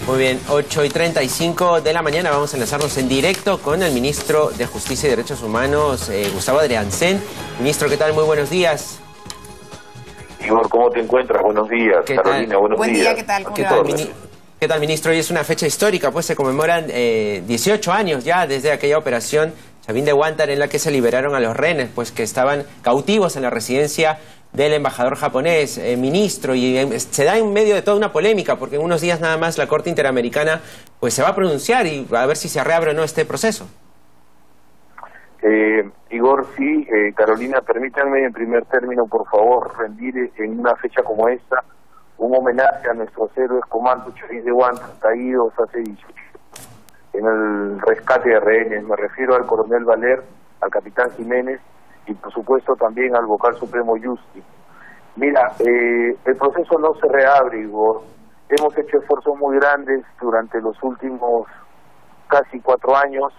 Muy bien, 8:35 de la mañana vamos a enlazarnos en directo con el ministro de Justicia y Derechos Humanos, Gustavo Adriancén. Ministro, ¿qué tal? Muy buenos días. Igor, ¿cómo te encuentras? Buenos días. Carolina, buenos días. Buen día, ¿qué tal? ¿Qué tal, ministro? Hoy es una fecha histórica, pues se conmemoran 18 años ya desde aquella operación Chavín de Huántar en la que se liberaron a los rehenes, pues que estaban cautivos en la residencia del embajador japonés, ministro, y se da en medio de toda una polémica, porque en unos días nada más la Corte Interamericana pues se va a pronunciar y a ver si se reabre o no este proceso. Igor, sí, Carolina, permítanme en primer término, por favor, rendir en una fecha como esta un homenaje a nuestros héroes Comando Chavín de Huántar, caídos hace 18 en el rescate de rehenes. Me refiero al coronel Valer, al capitán Jiménez y por supuesto también al vocal supremo Yusti. Mira, el proceso no se reabre, Igor. Hemos hecho esfuerzos muy grandes durante los últimos casi 4 años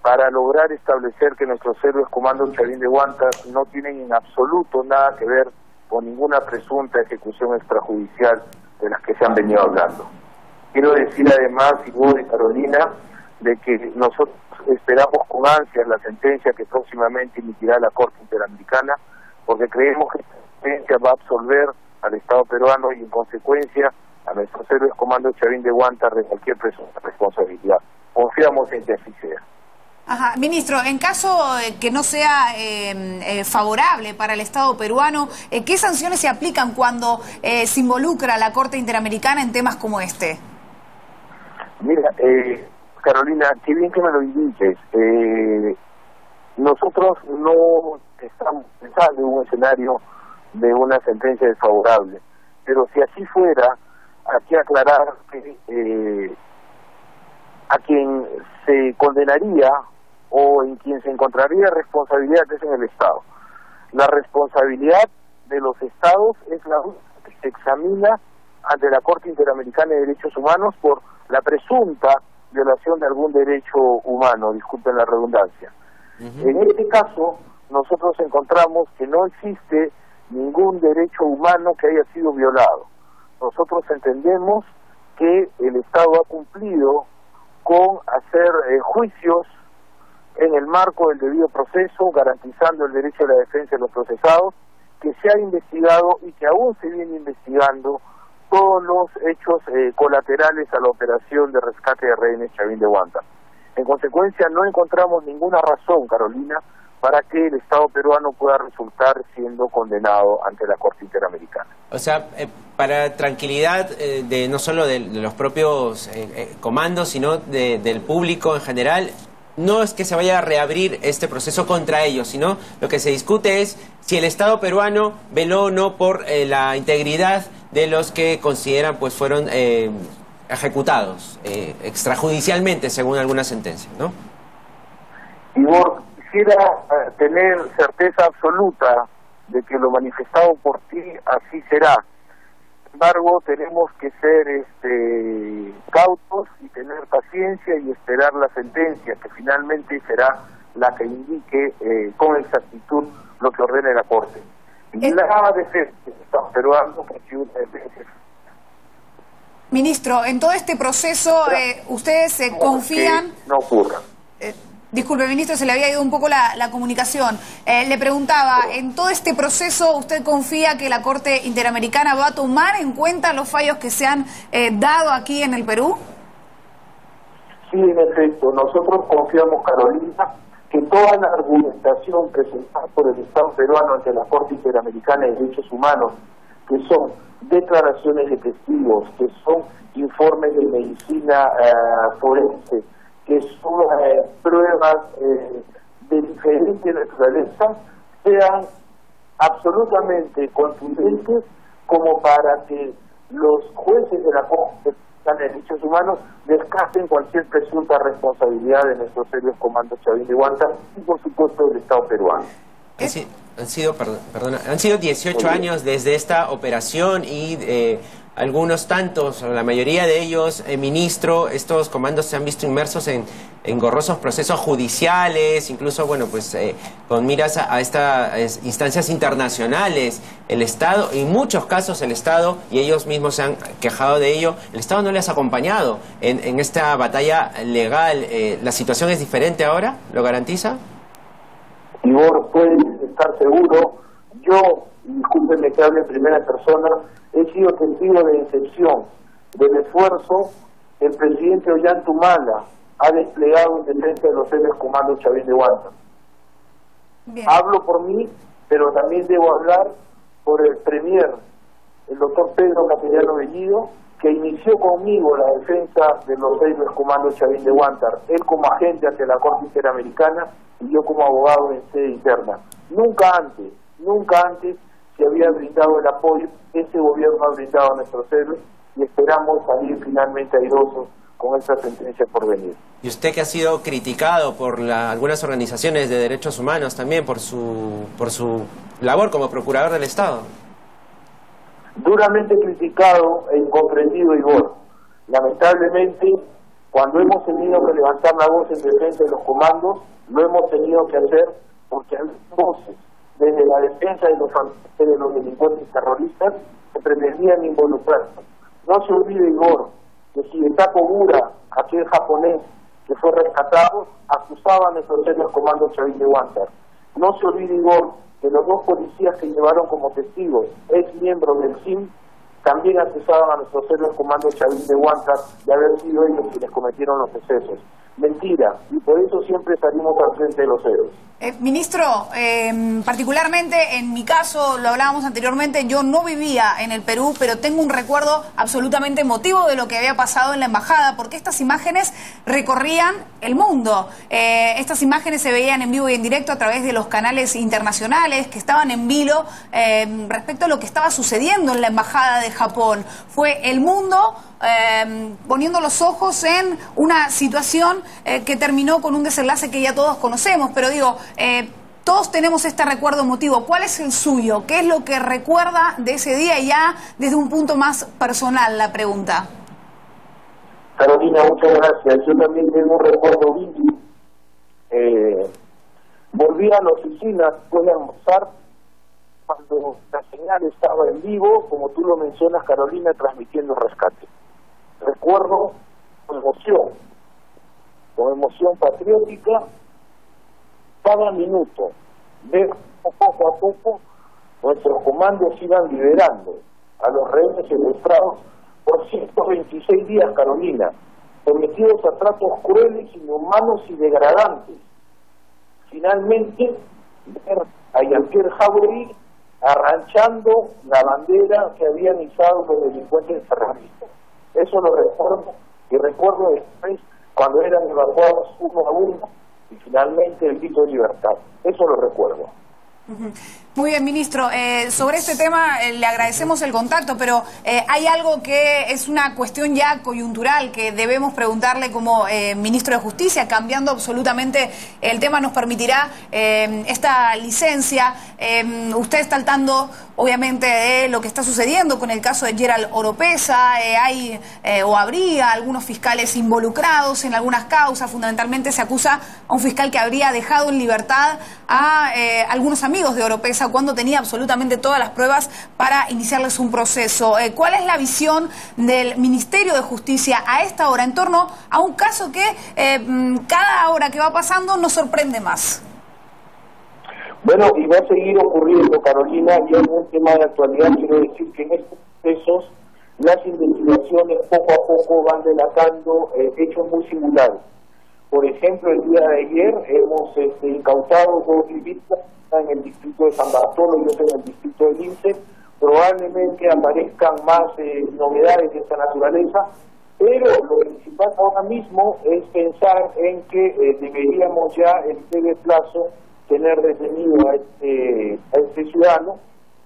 para lograr establecer que nuestros héroes Comando Chavín de Huántar no tienen en absoluto nada que ver con ninguna presunta ejecución extrajudicial de las que se han venido hablando. Quiero decir además, Igor y Carolina, de que nosotros esperamos con ansias la sentencia que próximamente emitirá la Corte Interamericana, porque creemos que esta sentencia va a absolver al Estado peruano y en consecuencia a nuestros héroes Comando Chavín de Huántar de cualquier presunta responsabilidad. Confiamos en que así sea. Ajá. Ministro, en caso que no sea favorable para el Estado peruano, ¿qué sanciones se aplican cuando se involucra a la Corte Interamericana en temas como este? Mira, Carolina, qué bien que me lo indiques. Nosotros no estamos pensando en un escenario de una sentencia desfavorable, pero si así fuera, hay que aclarar que a quien se condenaría o en quien se encontraría responsabilidad es en el Estado. La responsabilidad de los Estados es la que se examina ante la Corte Interamericana de Derechos Humanos por la presunta violación de algún derecho humano, disculpen la redundancia. En este caso, nosotros encontramos que no existe ningún derecho humano que haya sido violado. Nosotros entendemos que el Estado ha cumplido con hacer juicios en el marco del debido proceso, garantizando el derecho a la defensa de los procesados, que se ha investigado y que aún se viene investigando todos los hechos colaterales a la operación de rescate de rehenes Chavín de Huántar. En consecuencia, no encontramos ninguna razón, Carolina, para que el Estado peruano pueda resultar siendo condenado ante la Corte Interamericana. O sea, para tranquilidad de no solo de los propios comandos, sino del público en general, no es que se vaya a reabrir este proceso contra ellos, sino lo que se discute es si el Estado peruano veló o no por la integridad de los que consideran pues fueron ejecutados extrajudicialmente, según alguna sentencia, ¿no? Igor, quisiera tener certeza absoluta de que lo manifestado por ti así será. Sin embargo, tenemos que ser cautos y tener paciencia y esperar la sentencia, que finalmente será la que indique con exactitud lo que ordene la Corte. Y nada de ser que se está peruano que si una defensa. Ministro, en todo este proceso, ¿ustedes confían? No ocurra. Disculpe, ministro, se le había ido un poco la comunicación. Le preguntaba, en todo este proceso, ¿usted confía que la Corte Interamericana va a tomar en cuenta los fallos que se han dado aquí en el Perú? Sí, en efecto. Nosotros confiamos, Carolina, que toda la argumentación presentada por el Estado peruano ante la Corte Interamericana de Derechos Humanos, que son declaraciones de testigos, que son informes de medicina forense, que son pruebas de diferente naturaleza, sean absolutamente contundentes como para que los jueces de la Corte de Derechos Humanos descarten cualquier presunta responsabilidad de nuestros héroes Comando Chavín de Huántar y por supuesto del Estado peruano. Han sido 18 años desde esta operación y algunos tantos, o la mayoría de ellos, ministro, estos comandos se han visto inmersos en engorrosos procesos judiciales, incluso, bueno, pues con miras a estas instancias internacionales. El Estado, en muchos casos el Estado, y ellos mismos se han quejado de ello, el Estado no les ha acompañado en esta batalla legal. ¿La situación es diferente ahora? ¿Lo garantiza? Igor, puedes estar seguro. Yo, discúlpenme que hable en primera persona, he sido testigo de excepción del esfuerzo que el presidente Ollanta ha desplegado en defensa de los héroes comandos Chavín de Huántar. Hablo por mí, pero también debo hablar por el premier, el doctor Pedro Castellano Bellido, que inició conmigo la defensa de los héroes comandos Chavín de Huántar, él como agente ante la Corte Interamericana y yo como abogado en sede interna. Nunca antes se había brindado el apoyo que este gobierno ha brindado a nuestros héroes y esperamos salir finalmente airosos con esta sentencia por venir. Y usted, que ha sido criticado por algunas organizaciones de derechos humanos también por su labor como procurador del Estado. Duramente criticado e incomprendido, Igor. Lamentablemente, cuando hemos tenido que levantar la voz en defensa de los comandos, lo hemos tenido que hacer porque hay voces desde la defensa de los delincuentes terroristas que pretendían involucrarse. No se olvide, Igor, que si Takogura, aquel japonés que fue rescatado, acusaba a nuestros héroes comandos Chavín de Huántar. No se olvide, Igor, que los dos policías que llevaron como testigos, ex miembros del CIM, también acusaban a nuestros héroes comandos Chavín de Huántar de haber sido ellos quienes cometieron los excesos. Mentira, y por eso siempre salimos al frente de los héroes. Ministro, particularmente en mi caso, lo hablábamos anteriormente, yo no vivía en el Perú, pero tengo un recuerdo absolutamente emotivo de lo que había pasado en la embajada, porque estas imágenes recorrían el mundo. Estas imágenes se veían en vivo y en directo a través de los canales internacionales que estaban en vilo respecto a lo que estaba sucediendo en la embajada de Japón. Fue el mundo poniendo los ojos en una situación que terminó con un desenlace que ya todos conocemos, pero digo, todos tenemos este recuerdo emotivo. ¿Cuál es el suyo? ¿Qué es lo que recuerda de ese día? Y ya desde un punto más personal la pregunta. Carolina, muchas gracias. Yo también tengo un recuerdo vívido. Volví a la oficina después de almorzar cuando la señal estaba en vivo, como tú lo mencionas, Carolina, transmitiendo el rescate. Recuerdo con emoción patriótica, cada minuto, ver poco a poco nuestros comandos iban liberando a los rehenes secuestrados por 126 días, Carolina, sometidos a tratos crueles, inhumanos y degradantes. Finalmente, ver a Jean-Pierre Jauregui arranchando la bandera que habían izado los delincuentes terroristas. Eso lo recuerdo, y recuerdo después cuando eran evacuados uno a uno y finalmente el grito de libertad. Eso lo recuerdo. Muy bien, ministro. Sobre este tema le agradecemos el contacto, pero hay algo que es una cuestión ya coyuntural que debemos preguntarle como ministro de Justicia, cambiando absolutamente el tema. Nos permitirá esta licencia. Usted está al tanto, obviamente, de lo que está sucediendo con el caso de Gerald Oropesa. Hay o habría algunos fiscales involucrados en algunas causas. Fundamentalmente se acusa a un fiscal que habría dejado en libertad a algunos amigos de Oropesa cuando tenía absolutamente todas las pruebas para iniciarles un proceso. ¿Cuál es la visión del Ministerio de Justicia a esta hora en torno a un caso que cada hora que va pasando nos sorprende más? Bueno, y va a seguir ocurriendo, Carolina, y hay un tema de actualidad. Quiero decir que en estos procesos las investigaciones poco a poco van delatando hechos muy similares. Por ejemplo, el día de ayer hemos incautado 2 libitas en el distrito de San Bartolo y otro en el distrito de Lince. Probablemente aparezcan más novedades de esta naturaleza, pero lo principal ahora mismo es pensar en que deberíamos ya en breve plazo tener detenido a este ciudadano,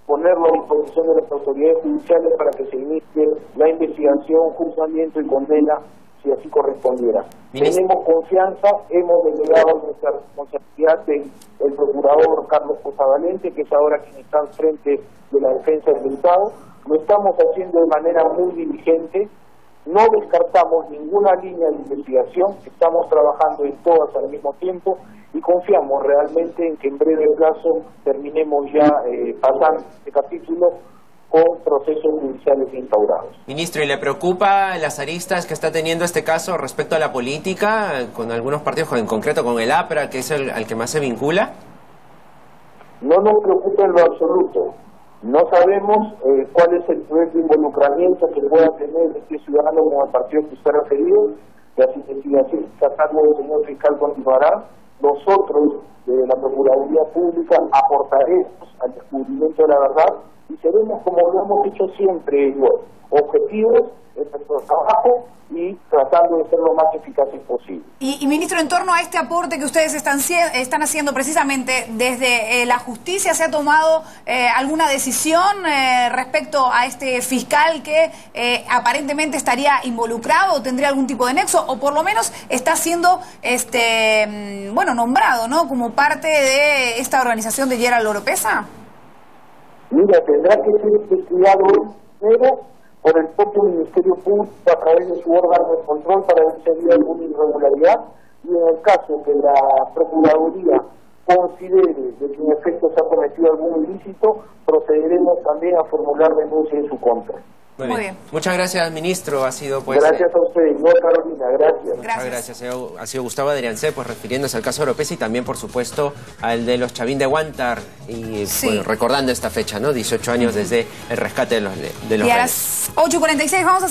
ponerlo a disposición de las autoridades judiciales para que se inicie la investigación, juzgamiento y condena si así correspondiera. Tenemos confianza, hemos delegado nuestra responsabilidad en el procurador Carlos Posavalente, que es ahora quien está al frente de la defensa del Estado, lo estamos haciendo de manera muy diligente, no descartamos ninguna línea de investigación, estamos trabajando en todas al mismo tiempo y confiamos realmente en que en breve plazo terminemos ya pasando este capítulo con procesos judiciales instaurados. Ministro, ¿y le preocupa las aristas que está teniendo este caso respecto a la política, con algunos partidos, en concreto con el APRA, que es al que más se vincula? No nos preocupa en lo absoluto. No sabemos cuál es el nivel de involucramiento que pueda tener este ciudadano con el partido que usted ha referido. La investigación a cargo del señor fiscal continuará. Nosotros, de la Procuraduría Pública, aportaremos al descubrimiento de la verdad y seremos, como lo hemos hecho siempre, objetivos en nuestro trabajo y tratando de ser lo más eficaces posible. Y ministro, en torno a este aporte que ustedes están haciendo precisamente desde la justicia, ¿se ha tomado alguna decisión respecto a este fiscal que aparentemente estaría involucrado o tendría algún tipo de nexo, o por lo menos está siendo nombrado, ¿no?, como parte de esta organización de Gerald Oropesa? Mira, tendrá que ser investigado primero por el propio Ministerio Público a través de su órgano de control para ver si había alguna irregularidad, y en el caso que la Procuraduría considere de que en efecto se ha cometido algún ilícito, procederemos también a formular denuncia en su contra. Muy bien. Muchas gracias, ministro. Ha sido gracias a usted, Carolina, gracias. Muchas gracias. Ha sido Gustavo Adriancé, refiriéndose al caso Oropesa y también, por supuesto, al de los Chavín de Huántar, y recordando esta fecha, ¿no? 18 años desde el rescate de los Y a las 8:46 vamos a